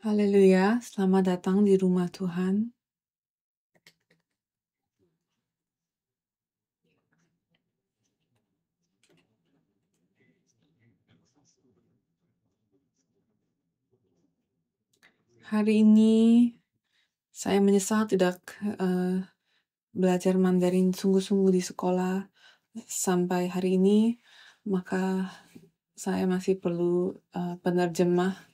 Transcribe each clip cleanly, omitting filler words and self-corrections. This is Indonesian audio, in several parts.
Haleluya, selamat datang di rumah Tuhan. Hari ini saya menyesal tidak belajar Mandarin sungguh-sungguh di sekolah sampai hari ini, maka saya masih perlu penerjemah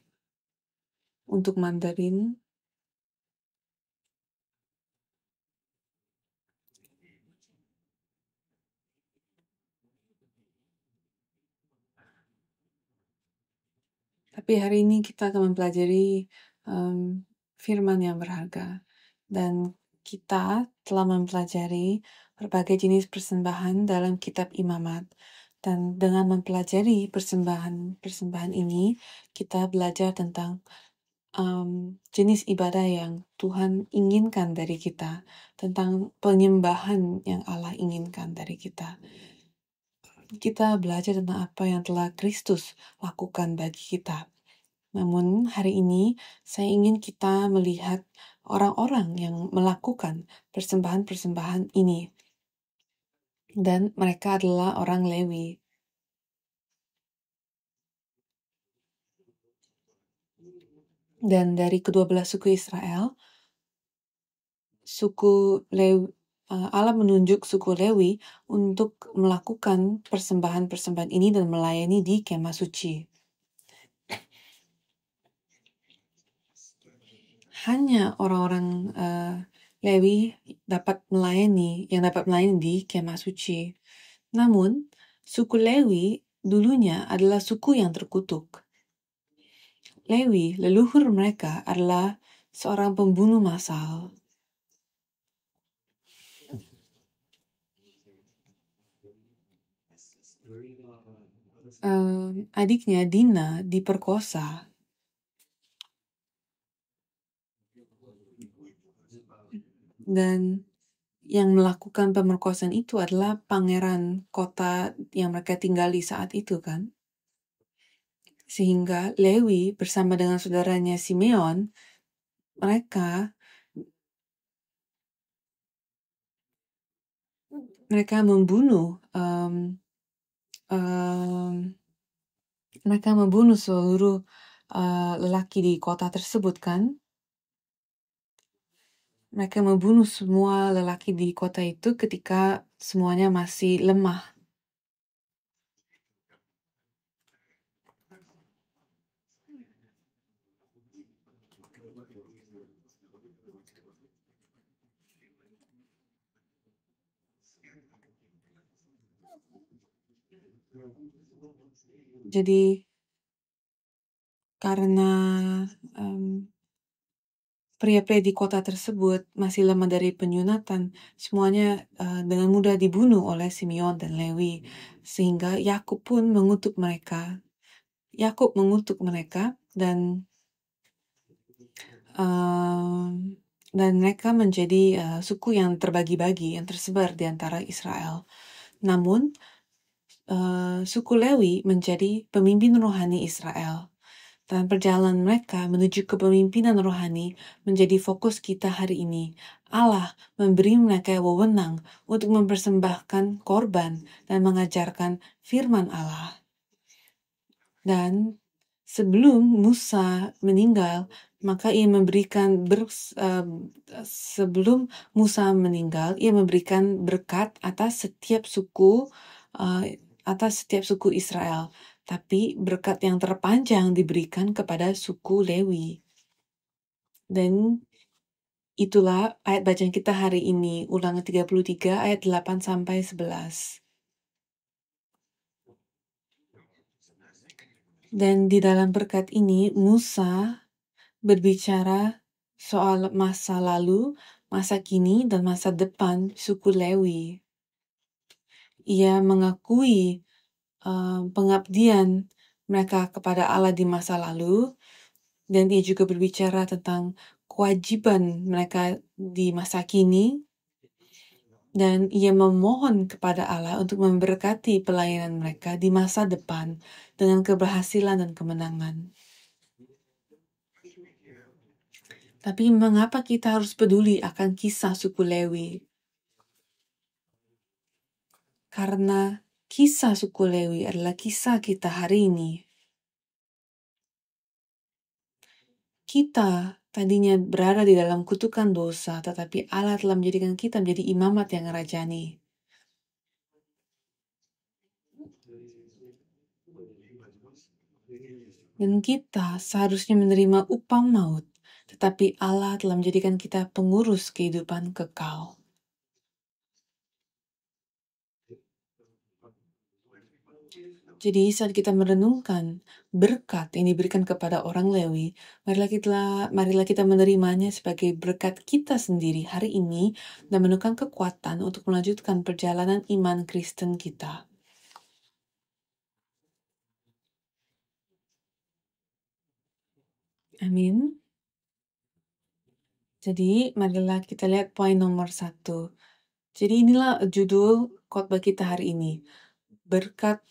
untuk Mandarin. Tapi hari ini kita akan mempelajari firman yang berharga. Dan kita telah mempelajari berbagai jenis persembahan dalam kitab Imamat. Dan dengan mempelajari persembahan ini, kita belajar tentang jenis ibadah yang Tuhan inginkan dari kita, tentang penyembahan yang Allah inginkan dari kita. Kita belajar tentang apa yang telah Kristus lakukan bagi kita. Namun hari ini saya ingin kita melihat orang-orang yang melakukan persembahan-persembahan ini. Dan mereka adalah orang Lewi. Dan dari kedua belah suku Israel, suku Lewi, Allah menunjuk suku Lewi untuk melakukan persembahan-persembahan ini dan melayani di kemah suci. Hanya orang-orang Lewi dapat melayani di kemah suci. Namun, suku Lewi dulunya adalah suku yang terkutuk. Lewi, leluhur mereka adalah seorang pembunuh massal. Adiknya Dina diperkosa. Dan yang melakukan pemerkosaan itu adalah pangeran kota yang mereka tinggali saat itu kan. Sehingga Lewi bersama dengan saudaranya Simeon, mereka membunuh seluruh lelaki di kota tersebut kan. Mereka membunuh semua lelaki di kota itu ketika semuanya masih lemah. Jadi karena pria-pria di kota tersebut masih lemah dari penyunatan, semuanya dengan mudah dibunuh oleh Simeon dan Lewi, sehingga Yakub pun mengutuk mereka. Yakub mengutuk mereka dan mereka menjadi suku yang terbagi-bagi, yang tersebar di antara Israel. Namun suku Lewi menjadi pemimpin rohani Israel. Dan perjalanan mereka menuju kepemimpinan rohani menjadi fokus kita hari ini. Allah memberi mereka wewenang untuk mempersembahkan korban dan mengajarkan firman Allah. Dan sebelum Musa meninggal, maka ia memberikan berkat atas setiap suku Israel. Tapi berkat yang terpanjang diberikan kepada suku Lewi. Dan itulah ayat bacaan kita hari ini, Ulangan 33 ayat 8 sampai 11. Dan di dalam berkat ini Musa berbicara soal masa lalu, masa kini, dan masa depan suku Lewi. Ia mengakui pengabdian mereka kepada Allah di masa lalu, dan ia juga berbicara tentang kewajiban mereka di masa kini, dan ia memohon kepada Allah untuk memberkati pelayanan mereka di masa depan dengan keberhasilan dan kemenangan. Tapi mengapa kita harus peduli akan kisah suku Lewi? Karena kisah suku Lewi adalah kisah kita hari ini. Kita tadinya berada di dalam kutukan dosa, tetapi Allah telah menjadikan kita menjadi imamat yang rajani. Dan kita seharusnya menerima upah maut, tetapi Allah telah menjadikan kita pengurus kehidupan kekal. Jadi saat kita merenungkan berkat yang diberikan kepada orang Lewi, marilah kita menerimanya sebagai berkat kita sendiri hari ini dan menemukan kekuatan untuk melanjutkan perjalanan iman Kristen kita. Amin. Jadi marilah kita lihat poin nomor 1. Jadi inilah judul khotbah kita hari ini. Berkat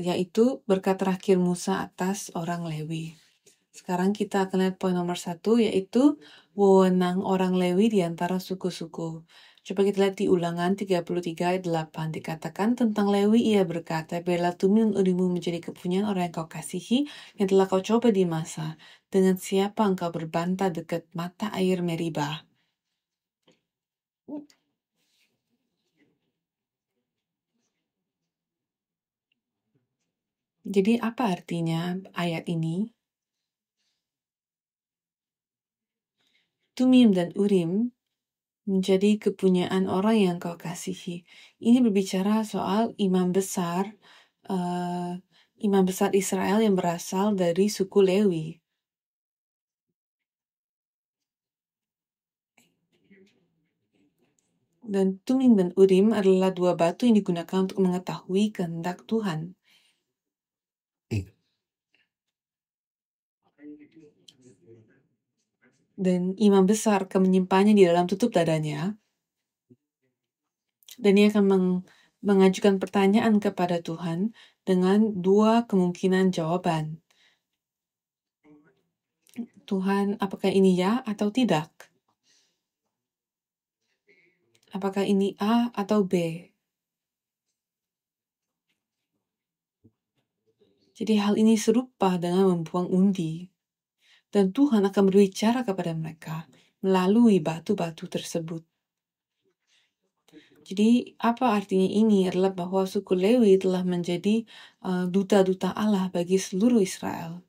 yaitu berkat terakhir Musa atas orang Lewi. Sekarang kita akan lihat poin nomor 1, yaitu wewenang orang Lewi di antara suku-suku. Coba kita lihat di Ulangan 33 ayat 8. Dikatakan tentang Lewi, ia berkata, biarlah Tumim dan Urimmu menjadi kepunyaan orang yang kau kasihi, yang telah kau coba di Masa. Dengan siapa engkau berbantah dekat mata air Meribah. Jadi apa artinya ayat ini? Tumim dan Urim menjadi kepunyaan orang yang kau kasihi. Ini berbicara soal imam besar Israel yang berasal dari suku Lewi. Dan Tumim dan Urim adalah dua batu yang digunakan untuk mengetahui kehendak Tuhan. Dan imam besar akan menyimpannya di dalam tutup dadanya. Dan ia akan mengajukan pertanyaan kepada Tuhan dengan dua kemungkinan jawaban. Tuhan, apakah ini ya atau tidak? Apakah ini A atau B? Jadi hal ini serupa dengan membuang undi. Dan Tuhan akan berbicara kepada mereka melalui batu-batu tersebut. Jadi apa artinya ini adalah bahwa suku Lewi telah menjadi duta-duta Allah bagi seluruh Israel.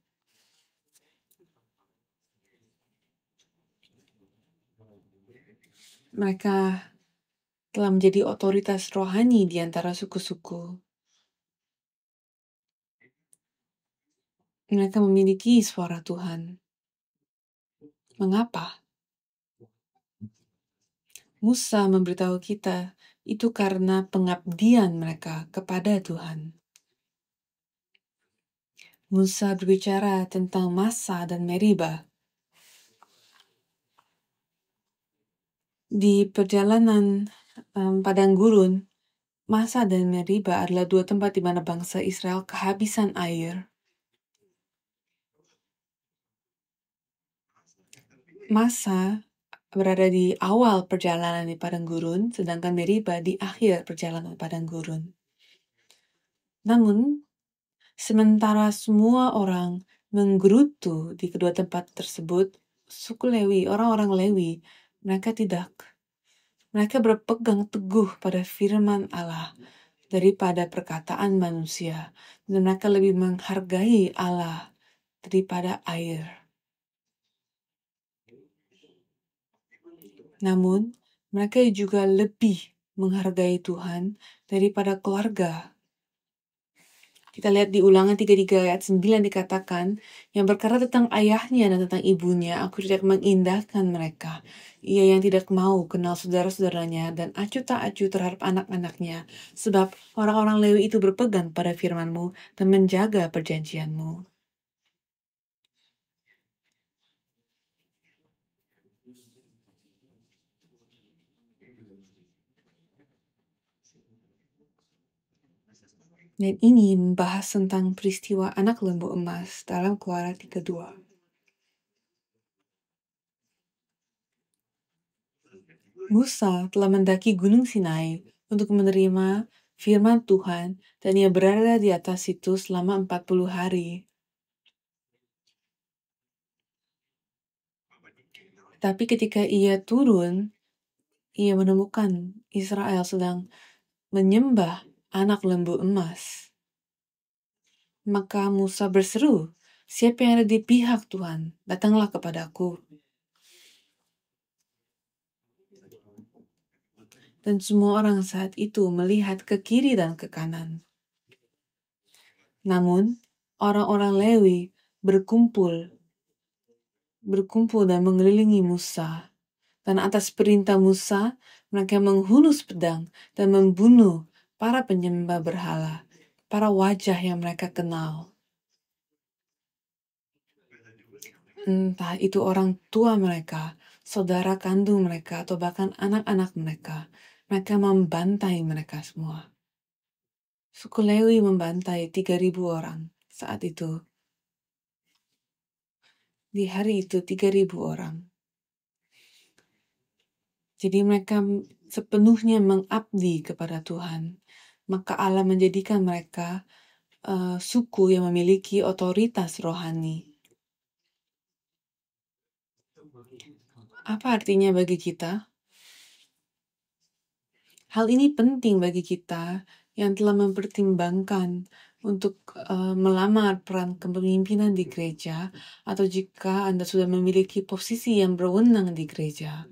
Mereka telah menjadi otoritas rohani di antara suku-suku. Mereka memiliki suara Tuhan. Mengapa? Musa memberitahu kita itu karena pengabdian mereka kepada Tuhan. Musa berbicara tentang Masa dan Meribah. Di perjalanan padang gurun, Masa dan Meribah adalah dua tempat di mana bangsa Israel kehabisan air. Masa berada di awal perjalanan di padang gurun, sedangkan Meribah di akhir perjalanan padang gurun. Namun, sementara semua orang menggerutu di kedua tempat tersebut, suku Lewi, orang-orang Lewi, mereka tidak. Mereka berpegang teguh pada firman Allah daripada perkataan manusia, dan mereka lebih menghargai Allah daripada air. Namun, mereka juga lebih menghargai Tuhan daripada keluarga. Kita lihat di Ulangan 33 ayat 9 dikatakan, yang berkata tentang ayahnya dan tentang ibunya, aku tidak mengindahkan mereka. Ia yang tidak mau kenal saudara-saudaranya dan acuh tak acuh terhadap anak-anaknya. Sebab orang-orang Lewi itu berpegang pada firman-Mu dan menjaga perjanjian-Mu. Dan ini membahas tentang peristiwa anak lembu emas dalam Keluaran 32. Musa telah mendaki Gunung Sinai untuk menerima firman Tuhan, dan ia berada di atas situ selama 40 hari. Tapi ketika ia turun, ia menemukan Israel sedang menyembah anak lembu emas. Maka Musa berseru, "Siapa yang ada di pihak Tuhan? Datanglah kepadaku." Dan semua orang saat itu melihat ke kiri dan ke kanan. Namun, orang-orang Lewi berkumpul dan mengelilingi Musa. Dan atas perintah Musa, mereka menghunus pedang dan membunuh para penyembah berhala, para wajah yang mereka kenal. Entah itu orang tua mereka, saudara kandung mereka, atau bahkan anak-anak mereka. Mereka membantai mereka semua. Suku Lewi membantai 3.000 orang saat itu. Di hari itu 3.000 orang. Jadi mereka sepenuhnya mengabdi kepada Tuhan. Maka Allah menjadikan mereka suku yang memiliki otoritas rohani. Apa artinya bagi kita? Hal ini penting bagi kita yang telah mempertimbangkan untuk melamar peran kepemimpinan di gereja, atau jika Anda sudah memiliki posisi yang berwenang di gereja.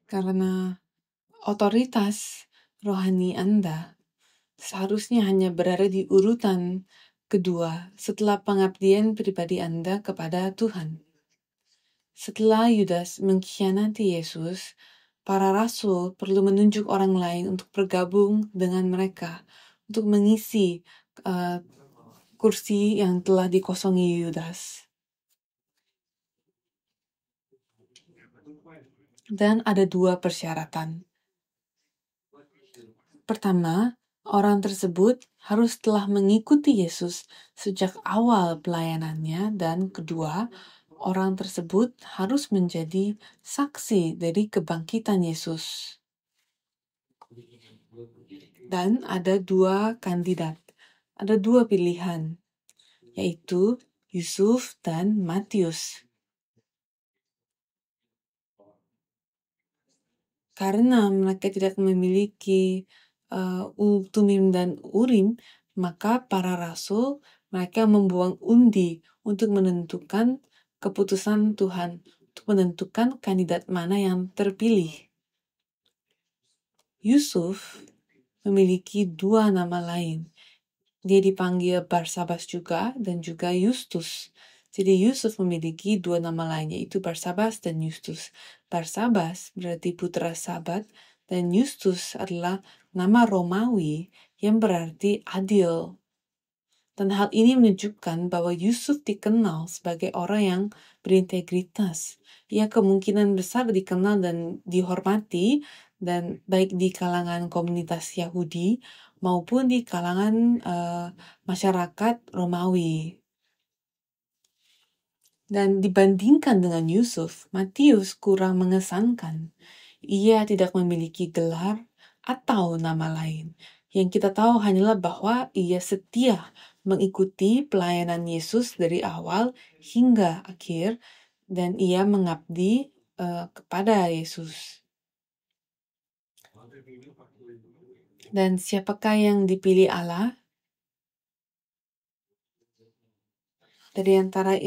Karena otoritas rohani Anda seharusnya hanya berada di urutan kedua setelah pengabdian pribadi Anda kepada Tuhan. Setelah Yudas mengkhianati Yesus, para rasul perlu menunjuk orang lain untuk bergabung dengan mereka, untuk mengisi kursi yang telah dikosongi Yudas. Dan ada 2 persyaratan. Pertama, orang tersebut harus telah mengikuti Yesus sejak awal pelayanannya, dan kedua, orang tersebut harus menjadi saksi dari kebangkitan Yesus. Dan ada 2 kandidat, ada 2 pilihan, yaitu Yusuf dan Matius. Karena mereka tidak memiliki Tumim dan Urim, maka para rasul mereka membuang undi untuk menentukan keputusan Tuhan, untuk menentukan kandidat mana yang terpilih. Yusuf memiliki 2 nama lain. Dia dipanggil Barsabas juga dan juga Justus. Jadi Yusuf memiliki 2 nama lain, yaitu Barsabas dan Justus. Barsabas berarti putra Sabat, dan Justus adalah nama Romawi yang berarti adil. Dan hal ini menunjukkan bahwa Yusuf dikenal sebagai orang yang berintegritas. Ia kemungkinan besar dikenal dan dihormati, dan baik di kalangan komunitas Yahudi maupun di kalangan masyarakat Romawi. Dan dibandingkan dengan Yusuf, Matius kurang mengesankan. Ia tidak memiliki gelar atau nama lain. Yang kita tahu hanyalah bahwa ia setia mengikuti pelayanan Yesus dari awal hingga akhir, dan ia mengabdi kepada Yesus. Dan siapakah yang dipilih Allah? Dari antara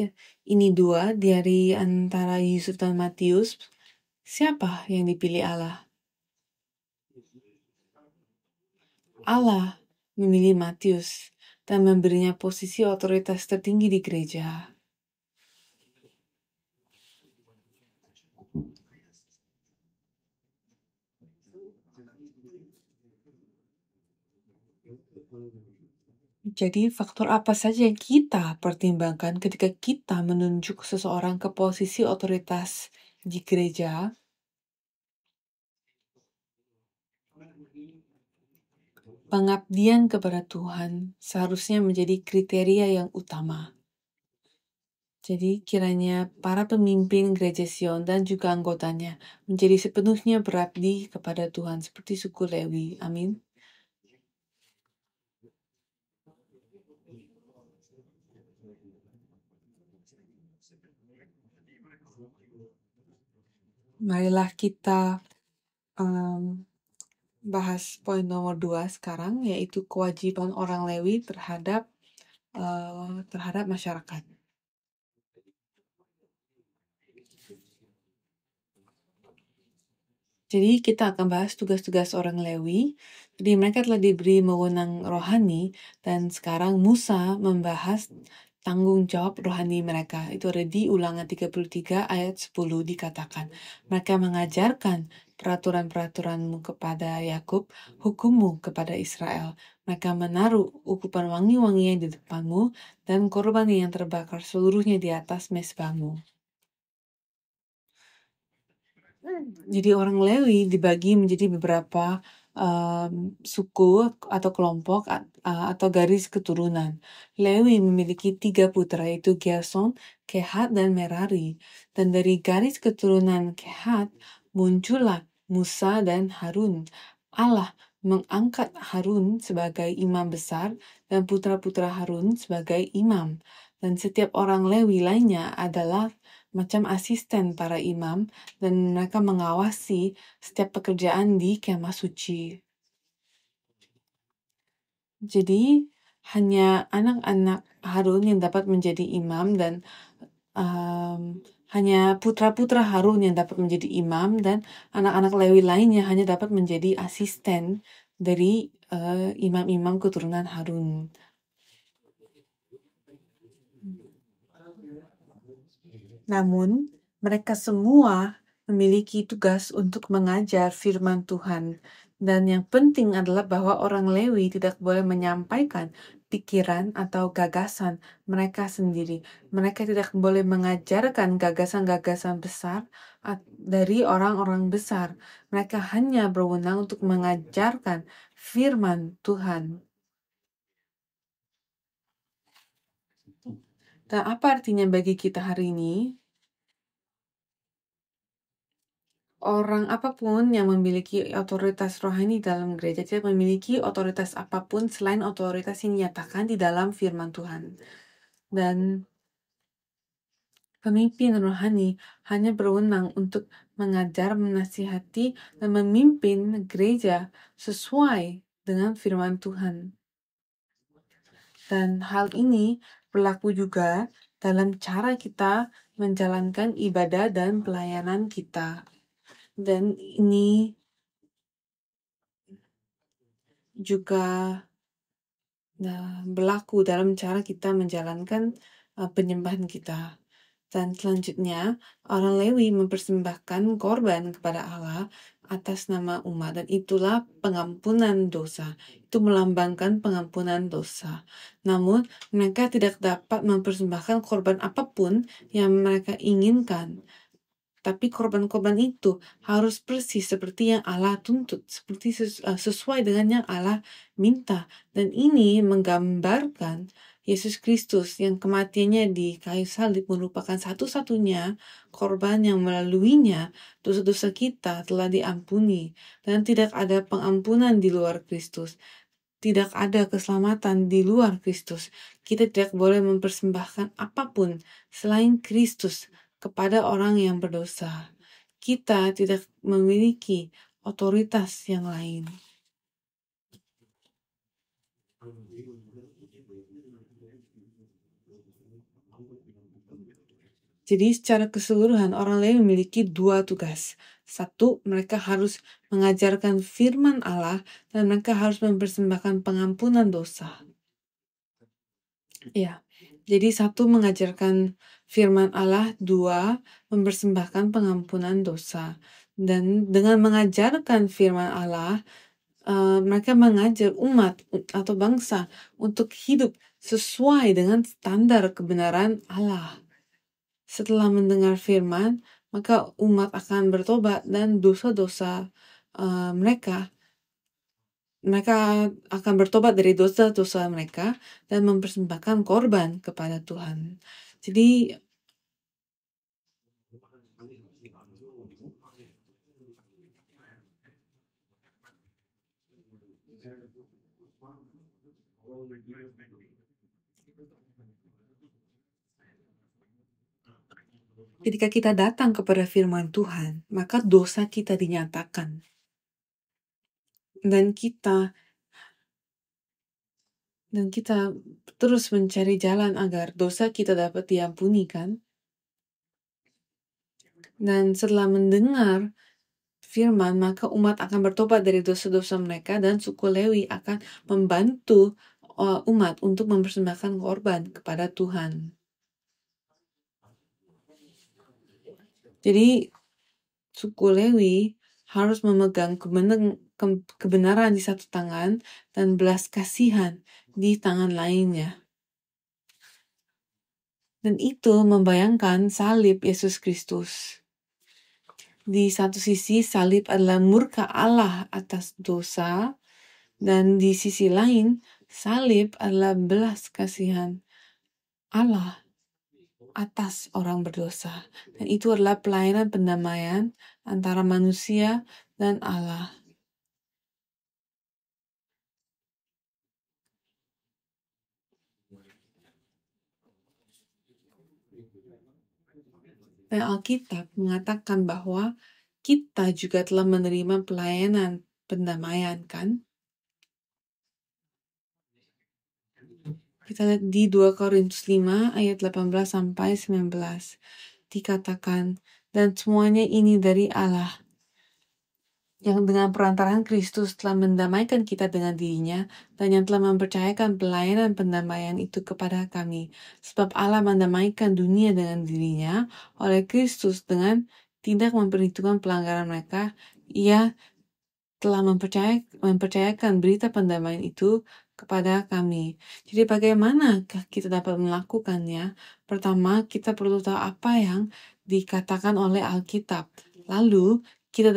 ini 2, dari antara Yusuf dan Matius, siapa yang dipilih Allah? Allah memilih Matius dan memberinya posisi otoritas tertinggi di gereja. Jadi faktor apa saja yang kita pertimbangkan ketika kita menunjuk seseorang ke posisi otoritas di gereja? pengabdian kepada Tuhan seharusnya menjadi kriteria yang utama. Jadi kiranya para pemimpin gereja Sion dan juga anggotanya menjadi sepenuhnya berabdi kepada Tuhan seperti suku Lewi. Amin. Marilah kita bahas poin nomor 2 sekarang, yaitu kewajiban orang Lewi terhadap masyarakat. Jadi kita akan bahas tugas-tugas orang Lewi. Jadi mereka telah diberi wewenang rohani, dan sekarang Musa membahas tanggung jawab rohani mereka. Itu ada di Ulangan 33 ayat 10 dikatakan, mereka mengajarkan peraturan-peraturanmu kepada Yakub, hukummu kepada Israel. Mereka menaruh ukupan wangi-wangian di depanmu, dan korban yang terbakar seluruhnya di atas mezbahmu. Jadi orang Lewi dibagi menjadi beberapa suku atau kelompok atau garis keturunan. Lewi memiliki 3 putra, yaitu Gerson, Kehat, dan Merari. Dan dari garis keturunan Kehat muncullah Musa dan Harun. Allah mengangkat Harun sebagai imam besar dan putra-putra Harun sebagai imam. Dan setiap orang Lewi lainnya adalah macam asisten para imam, dan mereka mengawasi setiap pekerjaan di kemah suci. Jadi hanya anak-anak Harun yang dapat menjadi imam, dan hanya putra-putra Harun yang dapat menjadi imam, dan anak-anak Lewi lainnya hanya dapat menjadi asisten dari imam-imam keturunan Harun. Namun, mereka semua memiliki tugas untuk mengajar firman Tuhan. Dan yang penting adalah bahwa orang Lewi tidak boleh menyampaikan pikiran atau gagasan mereka sendiri. Mereka tidak boleh mengajarkan gagasan-gagasan besar dari orang-orang besar. Mereka hanya berwenang untuk mengajarkan firman Tuhan. Dan apa artinya bagi kita hari ini? Orang apapun yang memiliki otoritas rohani dalam gereja tidak memiliki otoritas apapun selain otoritas yang dinyatakan di dalam firman Tuhan. Dan pemimpin rohani hanya berwenang untuk mengajar, menasihati, dan memimpin gereja sesuai dengan firman Tuhan. Dan hal ini berlaku juga dalam cara kita menjalankan ibadah dan pelayanan kita. Dan ini juga berlaku dalam cara kita menjalankan penyembahan kita. Dan selanjutnya, orang Lewi mempersembahkan korban kepada Allah atas nama umat, dan itulah pengampunan dosa. Itu melambangkan pengampunan dosa. Namun, mereka tidak dapat mempersembahkan korban apapun yang mereka inginkan. Tapi korban-korban itu harus persis seperti yang Allah tuntut, seperti sesuai dengan yang Allah minta. Dan ini menggambarkan Yesus Kristus yang kematiannya di kayu salib merupakan satu-satunya korban yang melaluinya dosa-dosa kita telah diampuni. Dan tidak ada pengampunan di luar Kristus. Tidak ada keselamatan di luar Kristus. Kita tidak boleh mempersembahkan apapun selain Kristus kepada orang yang berdosa. Kita tidak memiliki otoritas yang lain. Jadi secara keseluruhan orang Lewi memiliki 2 tugas. 1, mereka harus mengajarkan firman Allah, dan mereka harus mempersembahkan pengampunan dosa. Ya, jadi 1 mengajarkan firman Allah, 2 mempersembahkan pengampunan dosa. Dan dengan mengajarkan firman Allah, mereka mengajar umat atau bangsa untuk hidup sesuai dengan standar kebenaran Allah. Setelah mendengar firman, maka umat akan bertobat dan dosa-dosa mereka mereka akan bertobat dari dosa-dosa mereka dan mempersembahkan korban kepada Tuhan. Jadi ketika kita datang kepada firman Tuhan, maka dosa kita dinyatakan. Dan kita terus mencari jalan agar dosa kita dapat diampuni, kan? Dan setelah mendengar firman, maka umat akan bertobat dari dosa-dosa mereka dan suku Lewi akan membantu umat untuk mempersembahkan korban kepada Tuhan. Jadi suku Lewi harus memegang kebenaran di satu tangan dan belas kasihan di tangan lainnya. Dan itu membayangkan salib Yesus Kristus. Di satu sisi salib adalah murka Allah atas dosa, dan di sisi lain salib adalah belas kasihan Allah atas orang berdosa. Dan itu adalah pelayanan pendamaian antara manusia dan Allah. Dan Alkitab mengatakan bahwa kita juga telah menerima pelayanan pendamaian, kan? Kita lihat di 2 Korintus 5 ayat 18 sampai 19. Dikatakan, dan semuanya ini dari Allah, yang dengan perantaraan Kristus telah mendamaikan kita dengan dirinya, dan yang telah mempercayakan pelayanan pendamaian itu kepada kami. Sebab Allah mendamaikan dunia dengan dirinya oleh Kristus dengan tidak memperhitungkan pelanggaran mereka. Ia telah mempercayakan berita pendamaian itu kepada kami. Jadi bagaimanakah kita dapat melakukannya? Pertama, kita perlu tahu apa yang dikatakan oleh Alkitab. Lalu, kita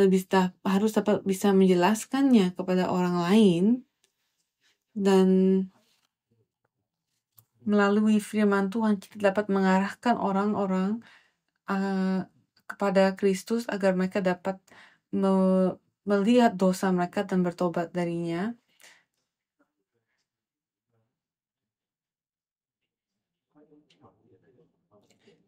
harus dapat bisa menjelaskannya kepada orang lain, dan melalui firman Tuhan kita dapat mengarahkan orang-orang kepada Kristus agar mereka dapat melihat dosa mereka dan bertobat darinya.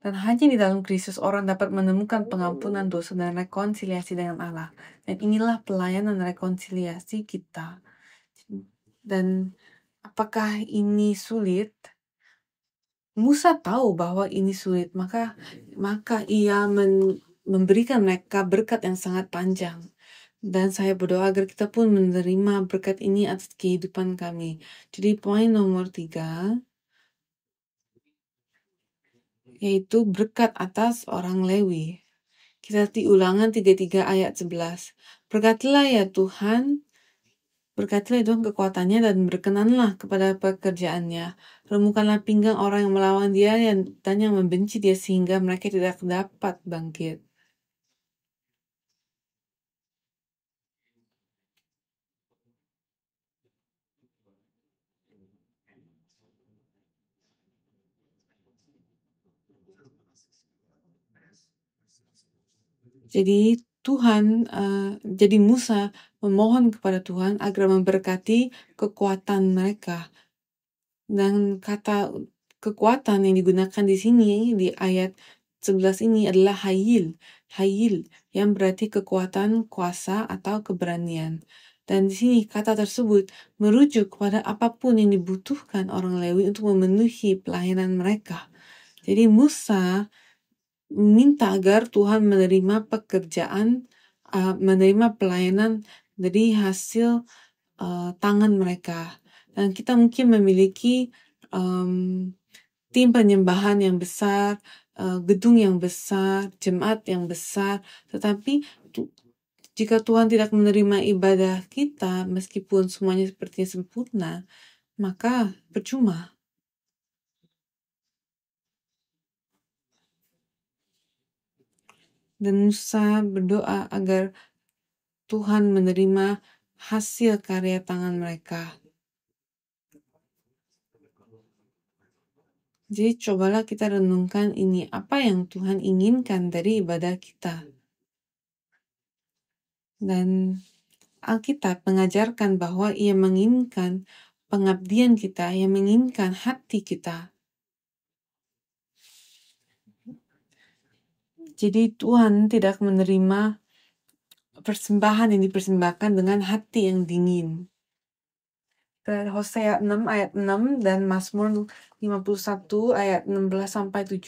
Dan hanya di dalam Kristus orang dapat menemukan pengampunan dosa dan rekonsiliasi dengan Allah. Dan inilah pelayanan rekonsiliasi kita. Dan apakah ini sulit? Musa tahu bahwa ini sulit, maka ia memberikan mereka berkat yang sangat panjang. Dan saya berdoa agar kita pun menerima berkat ini atas kehidupan kami. Jadi poin nomor 3, yaitu berkat atas orang Lewi. Kita di Ulangan 33 ayat 11. Berkatilah ya Tuhan kekuatannya dan berkenanlah kepada pekerjaannya. Remukanlah pinggang orang yang melawan dia dan yang membenci dia sehingga mereka tidak dapat bangkit. Jadi jadi Musa memohon kepada Tuhan agar memberkati kekuatan mereka. Dan kata kekuatan yang digunakan di sini di ayat 11 ini adalah hayil yang berarti kekuatan, kuasa atau keberanian. Dan di sini kata tersebut merujuk kepada apapun yang dibutuhkan orang Lewi untuk memenuhi pelayanan mereka. Jadi Musa minta agar Tuhan menerima pekerjaan, menerima pelayanan dari hasil tangan mereka. Dan kita mungkin memiliki tim penyembahan yang besar, gedung yang besar, jemaat yang besar, tetapi jika Tuhan tidak menerima ibadah kita, meskipun semuanya sepertinya sempurna, maka percuma. Dan Musa berdoa agar Tuhan menerima hasil karya tangan mereka. Jadi cobalah kita renungkan ini, apa yang Tuhan inginkan dari ibadah kita. Dan Alkitab mengajarkan bahwa Ia menginginkan pengabdian kita, Ia menginginkan hati kita. Jadi Tuhan tidak menerima persembahan yang dipersembahkan dengan hati yang dingin. Hosea 6 ayat 6 dan Mazmur 51 ayat 16-17.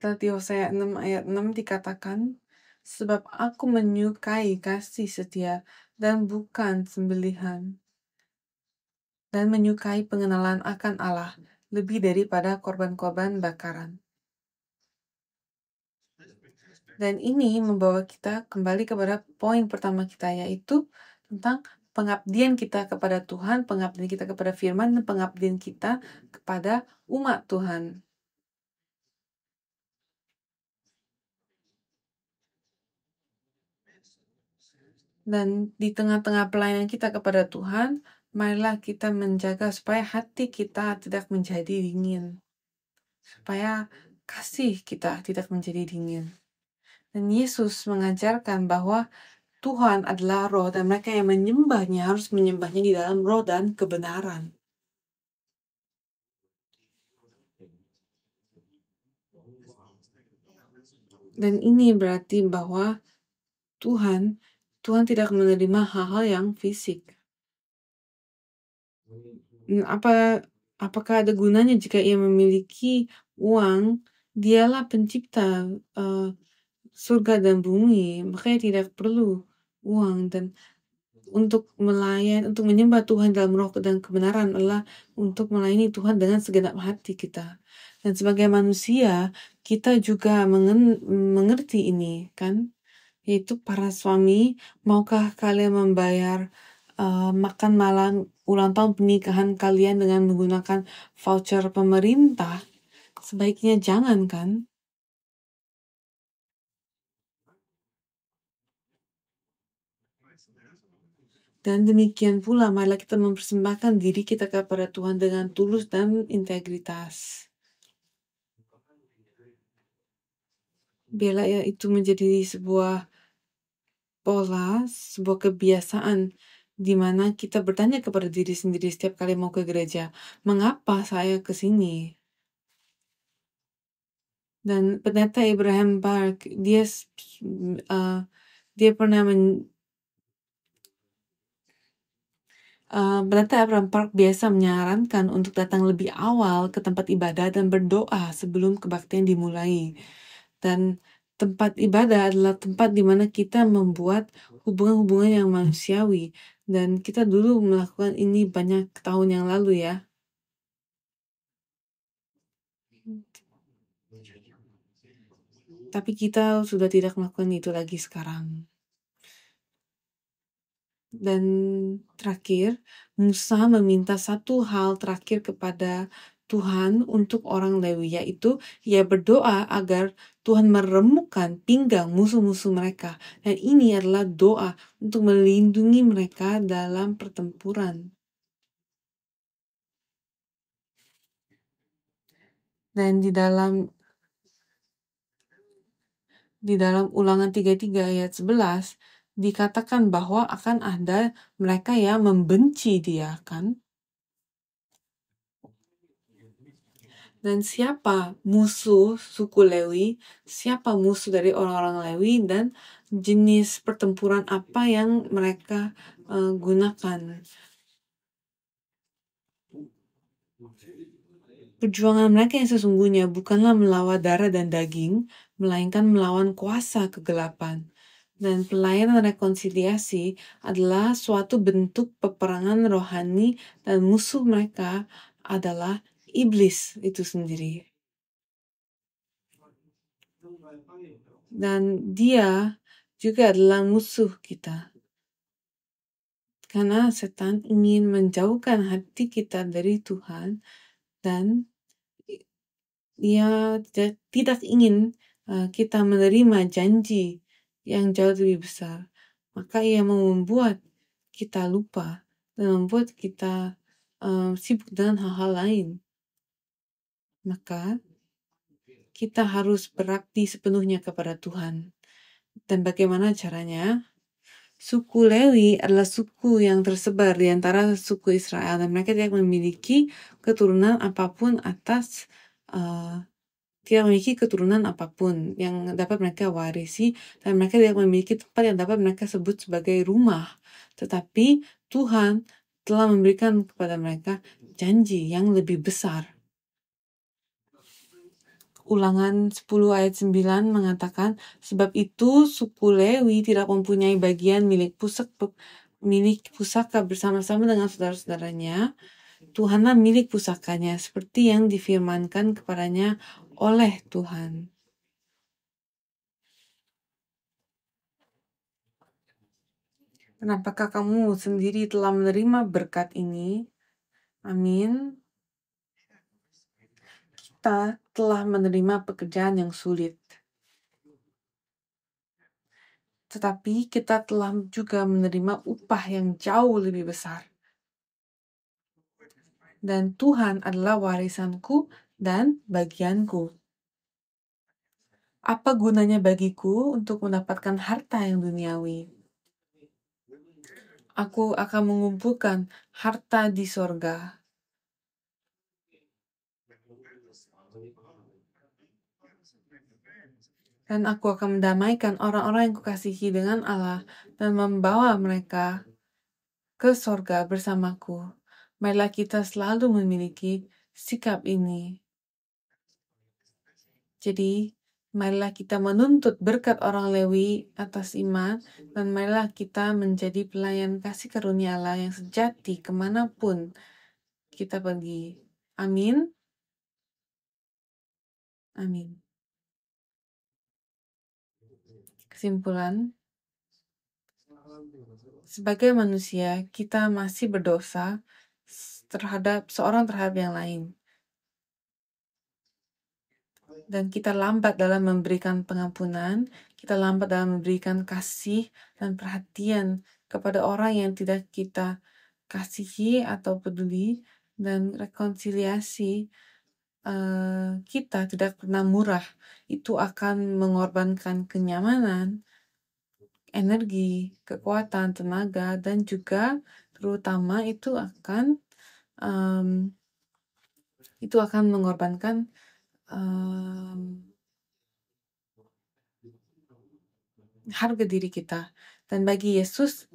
Di Hosea 6 ayat 6 dikatakan, sebab aku menyukai kasih setia dan bukan sembelihan, dan menyukai pengenalan akan Allah lebih daripada korban-korban bakaran. Dan ini membawa kita kembali kepada poin pertama kita, yaitu tentang pengabdian kita kepada Tuhan, pengabdian kita kepada firman, dan pengabdian kita kepada umat Tuhan. Dan di tengah-tengah pelayanan kita kepada Tuhan, marilah kita menjaga supaya hati kita tidak menjadi dingin. Supaya kasih kita tidak menjadi dingin. Dan Yesus mengajarkan bahwa Tuhan adalah roh dan mereka yang menyembahnya harus menyembahnya di dalam roh dan kebenaran. Dan ini berarti bahwa Tuhan tidak menerima hal-hal yang fisik. Apakah ada gunanya jika ia memiliki uang? Dialah pencipta surga dan bumi, makanya tidak perlu uang. Dan untuk menyembah Tuhan dalam roh dan kebenaran adalah untuk melayani Tuhan dengan segenap hati kita. Dan sebagai manusia, kita juga mengerti ini, kan? Yaitu para suami, maukah kalian membayar makan malam ulang tahun pernikahan kalian dengan menggunakan voucher pemerintah? Sebaiknya jangan, kan? Dan demikian pula, marilah kita mempersembahkan diri kita kepada Tuhan dengan tulus dan integritas. Biarlah ya itu menjadi sebuah pola, sebuah kebiasaan di mana kita bertanya kepada diri sendiri setiap kali mau ke gereja, mengapa saya ke sini? Dan pendeta Abraham Park, dia pernah pendeta Abraham Park biasa menyarankan untuk datang lebih awal ke tempat ibadah dan berdoa sebelum kebaktian dimulai. Dan tempat ibadah adalah tempat di mana kita membuat hubungan-hubungan yang manusiawi. Dan kita dulu melakukan ini banyak tahun yang lalu, ya. Tapi kita sudah tidak melakukan itu lagi sekarang. Dan terakhir, Musa meminta satu hal terakhir kepada Tuhan untuk orang Lewi, yaitu ia berdoa agar Tuhan meremukkan pinggang musuh-musuh mereka. Dan ini adalah doa untuk melindungi mereka dalam pertempuran. Dan di dalam Ulangan 33 ayat 11 dikatakan bahwa akan ada mereka yang membenci dia, kan? Dan siapa musuh suku Lewi, siapa musuh dari orang-orang Lewi, dan jenis pertempuran apa yang mereka gunakan. Perjuangan mereka yang sesungguhnya bukanlah melawan darah dan daging, melainkan melawan kuasa kegelapan. Dan pelayanan rekonsiliasi adalah suatu bentuk peperangan rohani, dan musuh mereka adalah iblis itu sendiri. Dan dia juga adalah musuh kita. Karena setan ingin menjauhkan hati kita dari Tuhan dan Dia tidak ingin kita menerima janji yang jauh lebih besar. Maka ia mau membuat kita lupa dan membuat kita sibuk dengan hal-hal lain. Maka kita harus berbakti sepenuhnya kepada Tuhan. Dan bagaimana caranya? Suku Lewi adalah suku yang tersebar di antara suku Israel dan mereka tidak memiliki keturunan apapun tidak memiliki keturunan apapun yang dapat mereka warisi, dan mereka tidak memiliki tempat yang dapat mereka sebut sebagai rumah. Tetapi Tuhan telah memberikan kepada mereka janji yang lebih besar. Ulangan 10 ayat 9 mengatakan, sebab itu suku Lewi tidak mempunyai bagian milik pusaka bersama-sama dengan saudara-saudaranya. Tuhanlah milik pusakanya, seperti yang difirmankan kepadanya oleh Tuhan. Dan apakah kamu sendiri telah menerima berkat ini? Amin. Kita telah menerima pekerjaan yang sulit. Tetapi kita telah juga menerima upah yang jauh lebih besar. Dan Tuhan adalah warisanku dan bagianku. Apa gunanya bagiku untuk mendapatkan harta yang duniawi? Aku akan mengumpulkan harta di sorga. Dan aku akan mendamaikan orang-orang yang kukasihi dengan Allah dan membawa mereka ke sorga bersamaku. Marilah kita selalu memiliki sikap ini. Jadi, marilah kita menuntut berkat orang Lewi atas iman, dan marilah kita menjadi pelayan kasih karunia Allah yang sejati kemanapun kita pergi. Amin. Amin. Kesimpulan, sebagai manusia, kita masih berdosa seorang terhadap yang lain. Dan kita lambat dalam memberikan pengampunan, kita lambat dalam memberikan kasih dan perhatian kepada orang yang tidak kita kasihi atau peduli, dan rekonsiliasi kita tidak pernah murah. Itu akan mengorbankan kenyamanan, energi, kekuatan, tenaga, dan juga terutama itu akan mengorbankan harga diri kita. Dan bagi Yesus,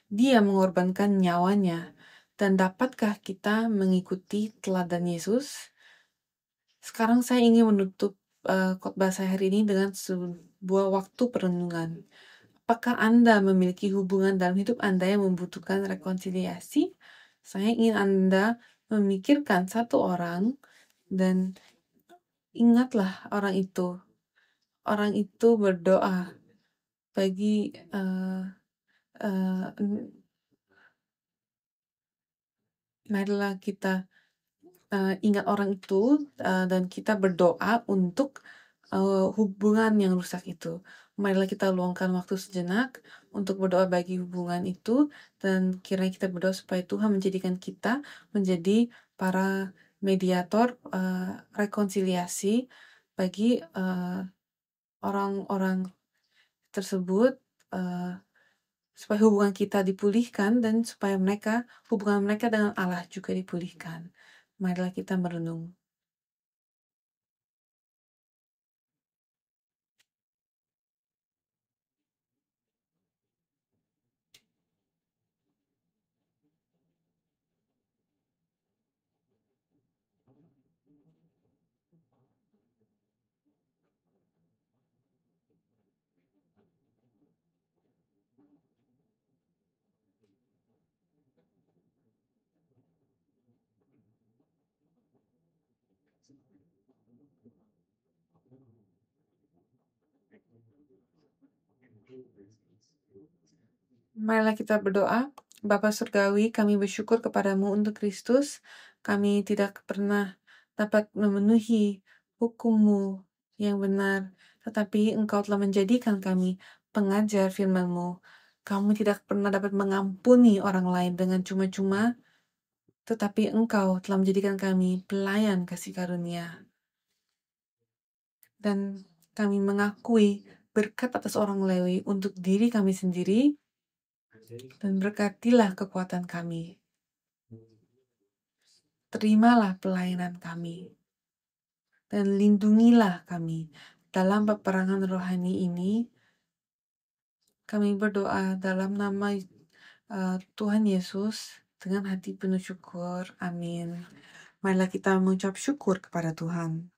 dia mengorbankan nyawanya. Dan dapatkah kita mengikuti teladan Yesus? Sekarang saya ingin menutup khotbah saya hari ini dengan sebuah waktu perenungan. Apakah Anda memiliki hubungan dalam hidup Anda yang membutuhkan rekonsiliasi? Saya ingin Anda memikirkan satu orang dan ingatlah orang itu. Orang itu berdoa bagi marilah kita ingat orang itu dan kita berdoa untuk hubungan yang rusak itu. Marilah kita luangkan waktu sejenak untuk berdoa bagi hubungan itu, dan kiranya kita berdoa supaya Tuhan menjadikan kita menjadi para mediator rekonsiliasi bagi orang-orang tersebut, supaya hubungan kita dipulihkan dan supaya hubungan mereka dengan Allah juga dipulihkan. Marilah kita merenung. Marilah kita berdoa. Bapa Surgawi, kami bersyukur kepadamu untuk Kristus. Kami tidak pernah dapat memenuhi hukum-Mu yang benar, tetapi Engkau telah menjadikan kami pengajar firman-Mu. Kamu tidak pernah dapat mengampuni orang lain dengan cuma-cuma, tetapi Engkau telah menjadikan kami pelayan kasih karunia. Dan kami mengakui berkat atas orang Lewi untuk diri kami sendiri, dan berkatilah kekuatan kami. Terimalah pelayanan kami, dan lindungilah kami dalam peperangan rohani ini. Kami berdoa dalam nama Tuhan Yesus dengan hati penuh syukur. Amin. Marilah kita mengucap syukur kepada Tuhan.